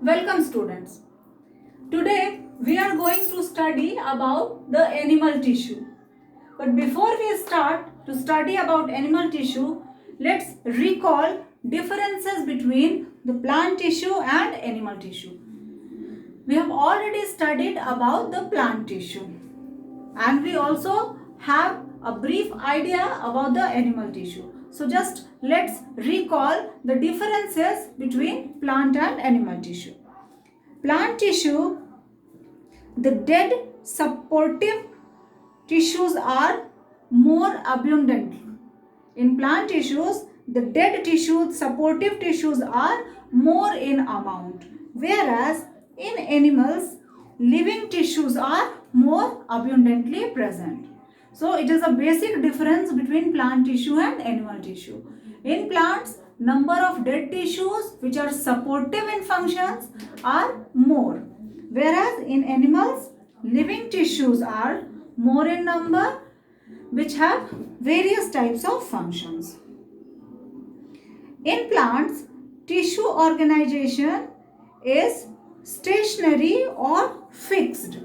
Welcome students. Today we are going to study about the animal tissue. But before we start to study about animal tissue, let's recall differences between the plant tissue and animal tissue. We have already studied about the plant tissue and we also have a brief idea about the animal tissue. So just let's recall the differences between plant and animal tissue. Plant tissue, the dead supportive tissues are more abundant. In plant tissues, the dead tissues, supportive tissues are more in amount. Whereas in animals, living tissues are more abundantly present. So it is a basic difference between plant tissue and animal tissue. In plants, number of dead tissues which are supportive in functions are more. Whereas in animals, living tissues are more in number which have various types of functions. In plants, tissue organization is stationary or fixed.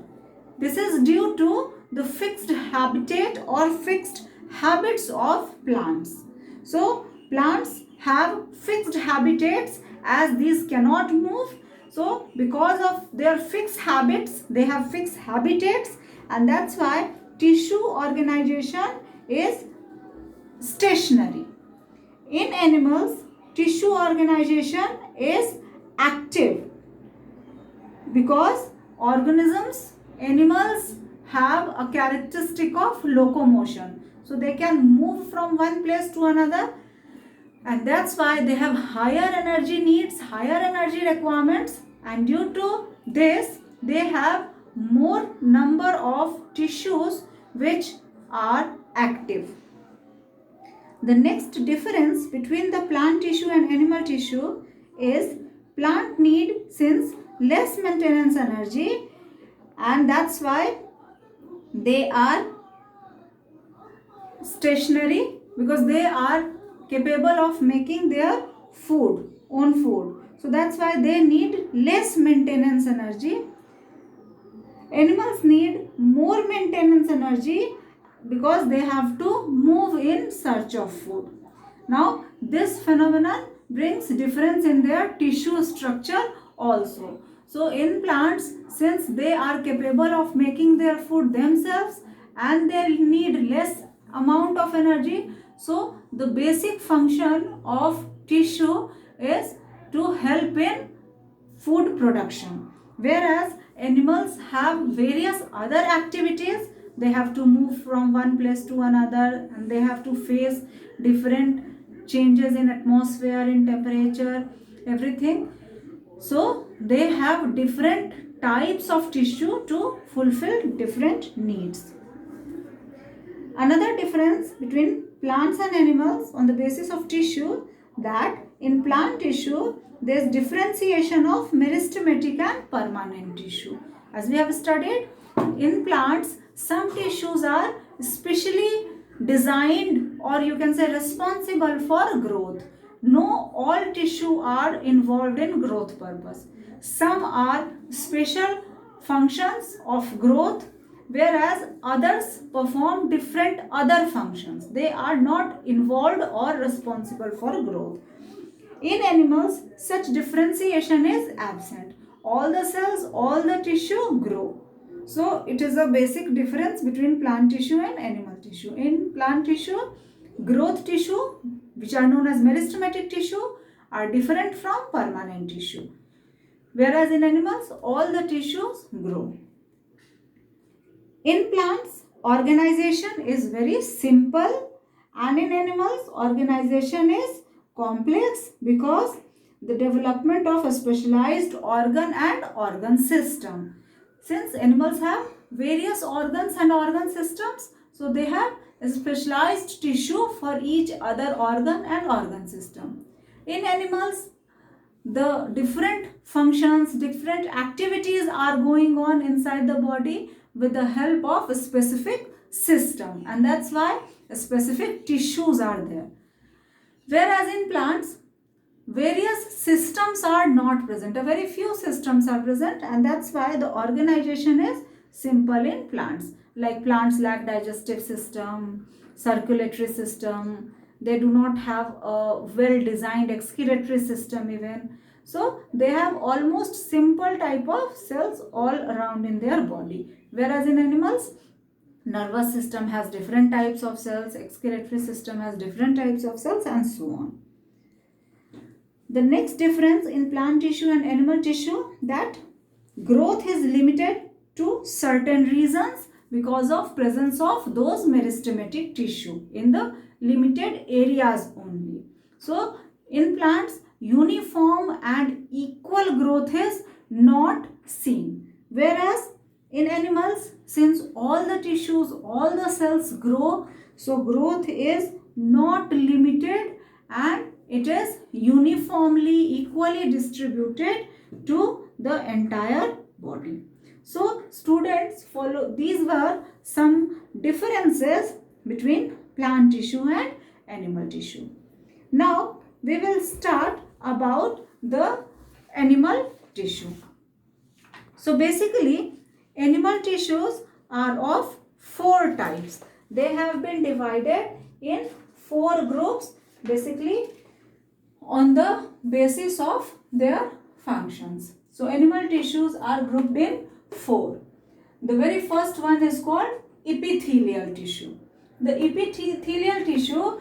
This is due to the fixed habitat or fixed habits of plants. So, plants have fixed habitats as these cannot move. So, because of their fixed habits, they have fixed habitats, and that's why tissue organization is stationary. In animals, tissue organization is active because animals have a characteristic of locomotion. So they can move from one place to another, and that's why they have higher energy needs, higher energy requirements, and due to this they have more number of tissues which are active. The next difference between the plant tissue and animal tissue is plant need since less maintenance energy, and that's why they are stationary because they are capable of making their own food. So that's why they need less maintenance energy. Animals need more maintenance energy because they have to move in search of food. Now, this phenomenon brings difference in their tissue structure also. So, in plants, since they are capable of making their food themselves and they need less amount of energy, so the basic function of tissue is to help in food production. Whereas animals have various other activities. They have to move from one place to another and they have to face different changes in atmosphere, in temperature, everything. So they have different types of tissue to fulfill different needs. Another difference between plants and animals on the basis of tissue, that in plant tissue there is differentiation of meristematic and permanent tissue. As we have studied, in plants some tissues are specially designed, or you can say responsible for growth. No all tissue are involved in growth purpose. Some are special functions of growth, whereas others perform different other functions. They are not involved or responsible for growth. In animals, such differentiation is absent. All the cells, all the tissue grow. So, it is a basic difference between plant tissue and animal tissue. In plant tissue, growth tissue, which are known as meristematic tissue, are different from permanent tissue. Whereas in animals, all the tissues grow. In plants, organization is very simple, and in animals, organization is complex because the development of a specialized organ and organ system. Since animals have various organs and organ systems, so they have a specialized tissue for each other organ and organ system. In animals, the different functions, different activities are going on inside the body with the help of a specific system, and that's why specific tissues are there. Whereas in plants, various systems are not present. A very few systems are present, and that's why the organization is simple in plants. Like plants lack digestive system, circulatory system. They do not have a well designed excretory system even. So they have almost simple type of cells all around in their body. Whereas in animals, nervous system has different types of cells, excretory system has different types of cells, and so on. The next difference in plant tissue and animal tissue, that growth is limited to certain regions because of presence of those meristematic tissue in the limited areas only. So in plants, uniform and equal growth is not seen, whereas in animals, since all the tissues, all the cells grow, so growth is not limited and it is uniformly equally distributed to the entire body. So students, follow, these were some differences between plant tissue and animal tissue. Now we will start about the animal tissue. So basically animal tissues are of 4 types. They have been divided in 4 groups, basically on the basis of their functions. So animal tissues are grouped in 4. The very first one is called epithelial tissue. The epithelial tissue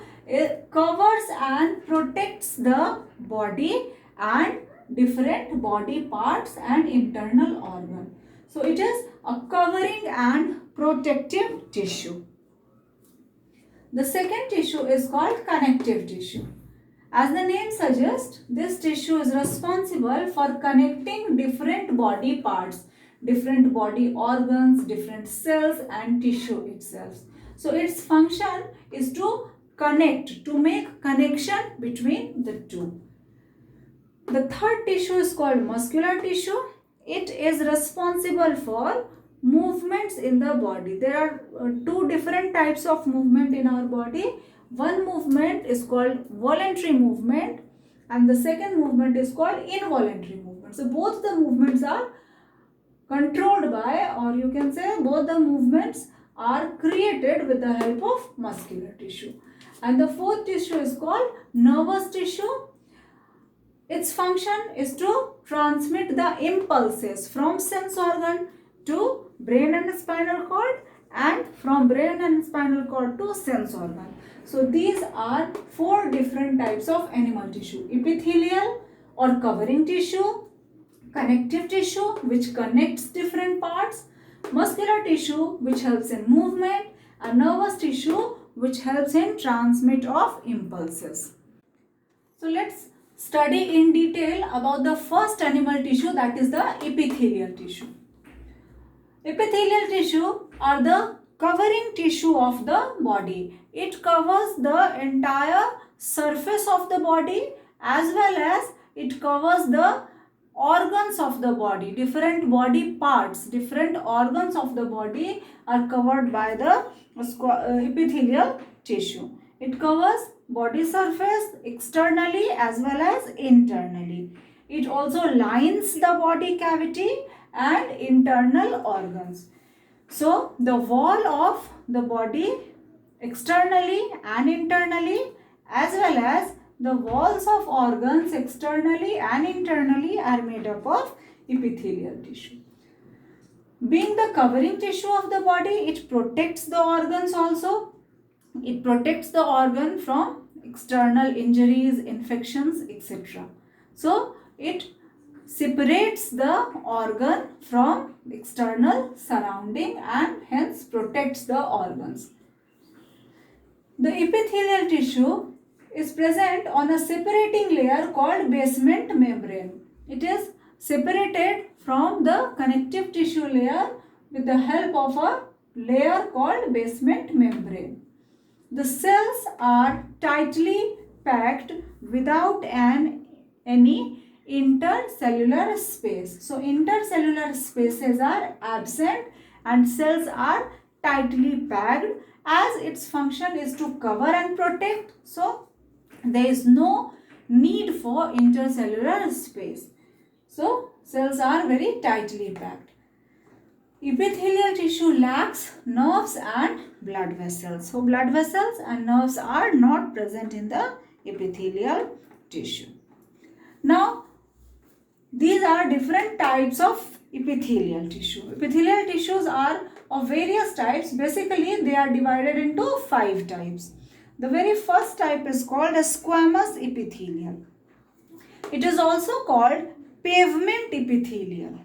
covers and protects the body and different body parts and internal organ. So it is a covering and protective tissue. The second tissue is called connective tissue. As the name suggests, this tissue is responsible for connecting different body parts, different body organs, different cells and tissue itself. So its function is to connect, to make connection between the two. The third tissue is called muscular tissue. It is responsible for movements in the body. There are 2 different types of movement in our body. One movement is called voluntary movement and the second movement is called involuntary movement. So both the movements are controlled by, or you can say both the movements are created with the help of muscular tissue. And the fourth tissue is called nervous tissue. Its function is to transmit the impulses from sense organ to brain and spinal cord and from brain and spinal cord to sense organ. So these are 4 different types of animal tissue: epithelial or covering tissue, connective tissue which connects different parts, muscular tissue which helps in movement, and nervous tissue which helps in transmit of impulses. So let's study in detail about the first animal tissue, that is the epithelial tissue. Epithelial tissue are the covering tissue of the body. It covers the entire surface of the body as well as it covers the organs of the body. Different body parts, different organs of the body are covered by the epithelial tissue. It covers body surface externally as well as internally. It also lines the body cavity and internal organs. So the wall of the body externally and internally as well as the walls of organs externally and internally are made up of epithelial tissue. Being the covering tissue of the body, it protects the organs also. It protects the organ from external injuries, infections, etc. So it separates the organ from external surrounding and hence protects the organs. The epithelial tissue is present on a separating layer called basement membrane. It is separated from the connective tissue layer with the help of a layer called basement membrane. The cells are tightly packed without any intercellular space. So intercellular spaces are absent and cells are tightly packed as its function is to cover and protect. So there is no need for intercellular space. So cells are very tightly packed. Epithelial tissue lacks nerves and blood vessels. So blood vessels and nerves are not present in the epithelial tissue. Now these are different types of epithelial tissue. Epithelial tissues are of various types. Basically they are divided into 5 types. The very first type is called a squamous epithelial. It is also called pavement epithelial.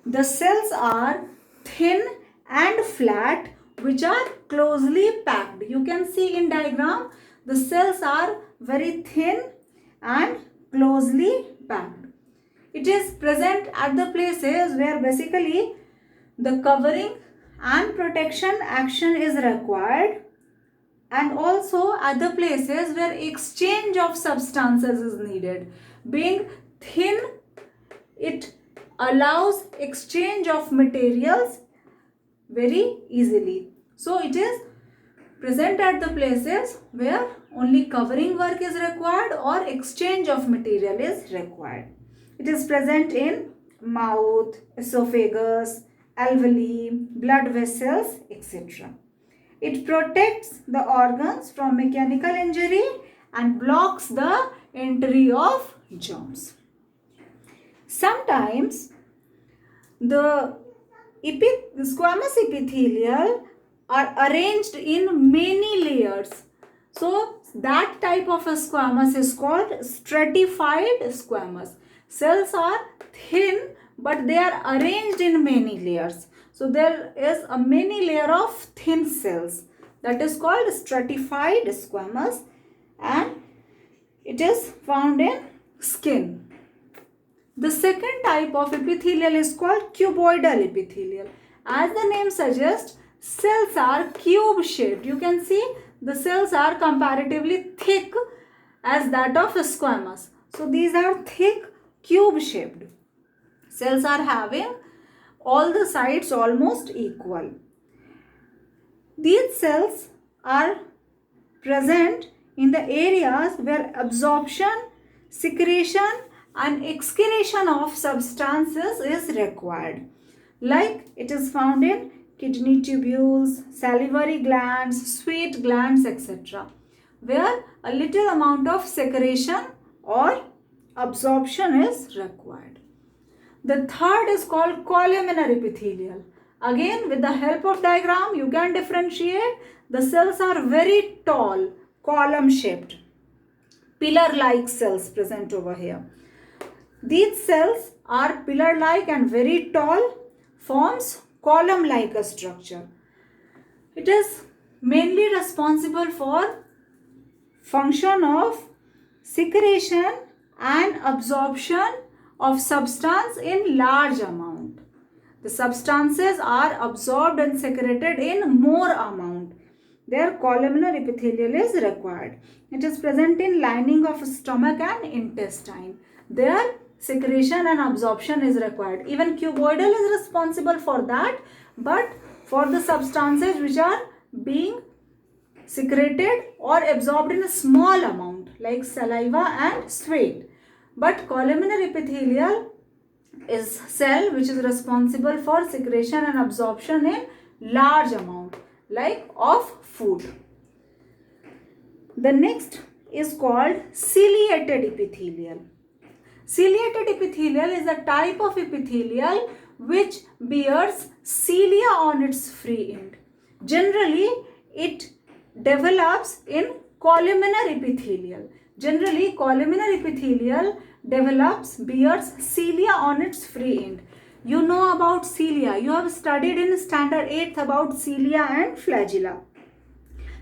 The cells are thin and flat, which are closely packed. You can see in diagram the cells are very thin and closely packed. It is present at the places where basically the covering and protection action is required, and also at the places where exchange of substances is needed. Being thin, it allows exchange of materials very easily. So it is present at the places where only covering work is required or exchange of material is required. It is present in mouth, esophagus, alveoli, blood vessels, etc. It protects the organs from mechanical injury and blocks the entry of germs. Sometimes the squamous epithelial are arranged in many layers. So that type of a squamous is called stratified squamous. Cells are thin but they are arranged in many layers. So there is a many layer of thin cells, that is called stratified squamous, and it is found in skin. The second type of epithelial is called cuboidal epithelial. As the name suggests, cells are cube shaped. You can see the cells are comparatively thick as that of squamous. So these are thick cube shaped. Cells are having all the sides almost equal. These cells are present in the areas where absorption, secretion and excretion of substances is required. Like it is found in kidney tubules, salivary glands, sweat glands, etc. where a little amount of secretion or absorption is required. The third is called columnar epithelial. Again, with the help of diagram, you can differentiate. The cells are very tall, column shaped, pillar-like cells present over here. These cells are pillar-like and very tall, forms column-like a structure. It is mainly responsible for function of secretion and absorption of substance in large amount. The substances are absorbed and secreted in more amount. Their columnar epithelial is required. It is present in lining of stomach and intestine. Their secretion and absorption is required. Even cuboidal is responsible for that, but for the substances which are being secreted or absorbed in a small amount like saliva and sweat. But columnar epithelial is cell which is responsible for secretion and absorption in large amount like of food. The next is called ciliated epithelial. Ciliated epithelial is a type of epithelial which bears cilia on its free end. Generally, it develops in columnar epithelial. Generally, columnar epithelial bears cilia on its free end. You know about cilia. You have studied in standard 8th about cilia and flagella.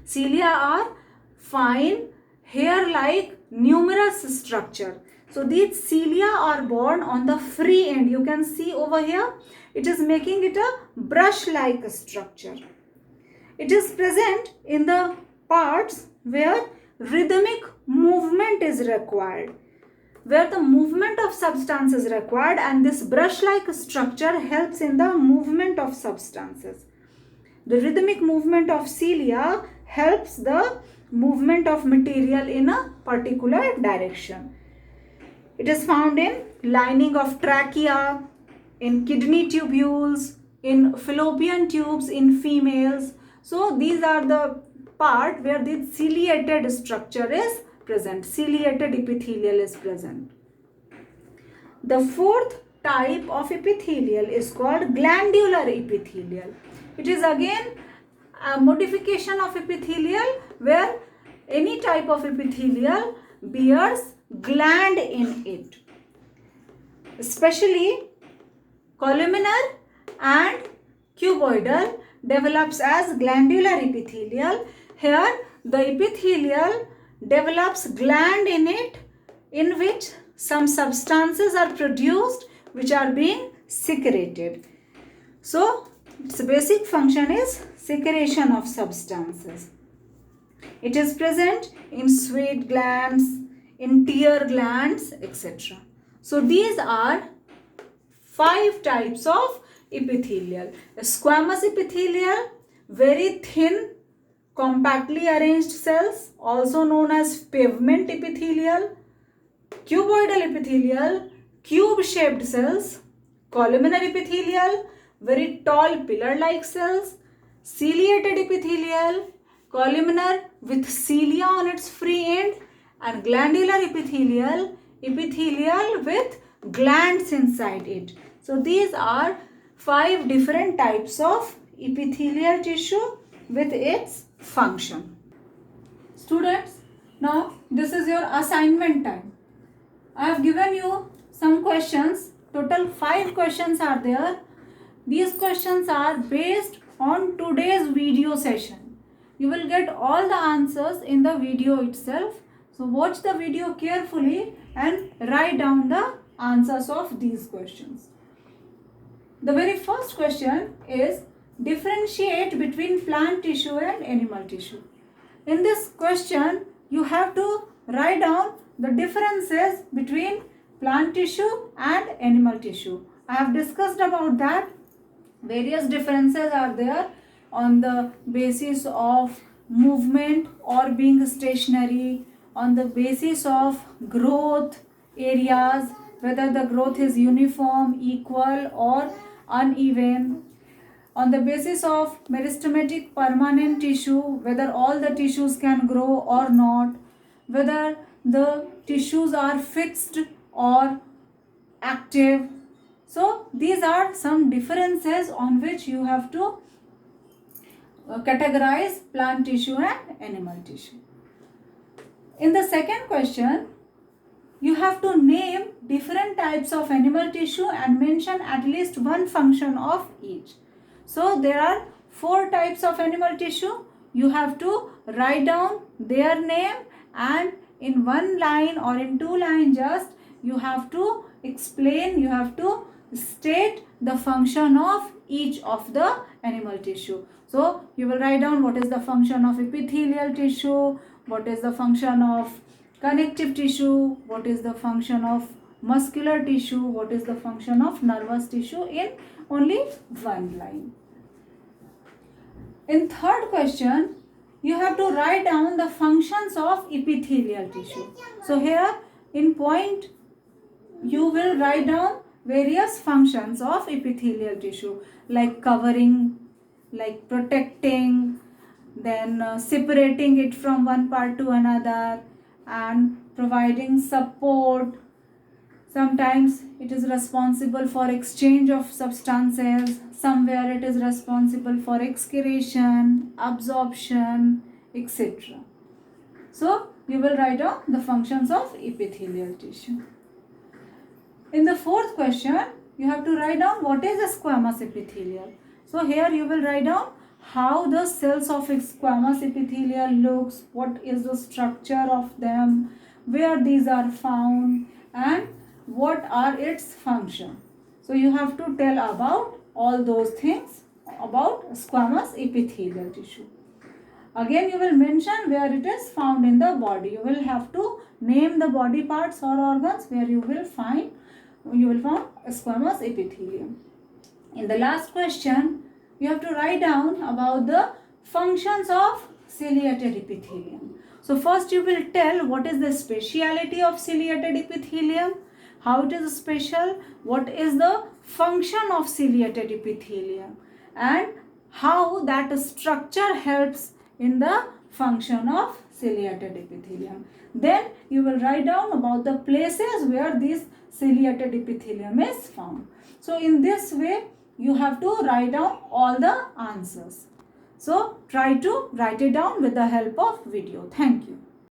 Cilia are fine, hair-like, numerous structure. So these cilia are born on the free end. You can see over here, it is making it a brush-like structure. It is present in the parts where rhythmic movement is required, where the movement of substance is required, and this brush-like structure helps in the movement of substances. The rhythmic movement of cilia helps the movement of material in a particular direction. It is found in lining of trachea, in kidney tubules, in fallopian tubes in females. So these are the part where the ciliated structure is present. Ciliated epithelial is present. The fourth type of epithelial is called glandular epithelial. It is again a modification of epithelial where any type of epithelial bears gland in it. Especially columnar and cuboidal develops as glandular epithelial. Here the epithelial develops gland in it, in which some substances are produced which are being secreted. So its basic function is secretion of substances. It is present in sweat glands, in tear glands, etc. So these are 5 types of epithelial. Squamous epithelial, very thin, compactly arranged cells, also known as pavement epithelial. Cuboidal epithelial, cube-shaped cells. Columnar epithelial, very tall pillar-like cells. Ciliated epithelial, columnar with cilia on its free end. And glandular epithelial, epithelial with glands inside it. So these are 5 different types of epithelial tissue with its function. Students, now this is your assignment time. I have given you some questions. Total 5 questions are there. These questions are based on today's video session. You will get all the answers in the video itself. So watch the video carefully and write down the answers of these questions. The very first question is differentiate between plant tissue and animal tissue. In this question, you have to write down the differences between plant tissue and animal tissue. I have discussed about that. Various differences are there on the basis of movement or being stationary, on the basis of growth areas, whether the growth is uniform, equal or uneven, on the basis of meristematic permanent tissue, whether all the tissues can grow or not, whether the tissues are fixed or active. So these are some differences on which you have to categorize plant tissue and animal tissue. In the second question, you have to name different types of animal tissue and mention at least one function of each. So there are 4 types of animal tissue. You have to write down their name and in 1 line or in 2 lines just you have to explain, you have to state the function of each of the animal tissue. So you will write down what is the function of epithelial tissue, what is the function of connective tissue, what is the function of muscular tissue, what is the function of nervous tissue in only 1 line. In third question, you have to write down the functions of epithelial tissue. So here in point, you will write down various functions of epithelial tissue like covering, like protecting, then separating it from one part to another and providing support. Sometimes it is responsible for exchange of substances, somewhere it is responsible for excretion, absorption, etc. So you will write down the functions of epithelial tissue. In the fourth question, you have to write down what is a squamous epithelial. So here you will write down how the cells of squamous epithelial looks, what is the structure of them, where these are found and what are its function. So you have to tell about all those things about squamous epithelial tissue. Again you will mention where it is found in the body. You will have to name the body parts or organs where you will find squamous epithelium. In the last question, you have to write down about the functions of ciliated epithelium. So first you will tell what is the speciality of ciliated epithelium, how it is special, what is the function of ciliated epithelium, and how that structure helps in the function of ciliated epithelium. Then you will write down about the places where this ciliated epithelium is found. So in this way you have to write down all the answers. So try to write it down with the help of video. Thank you.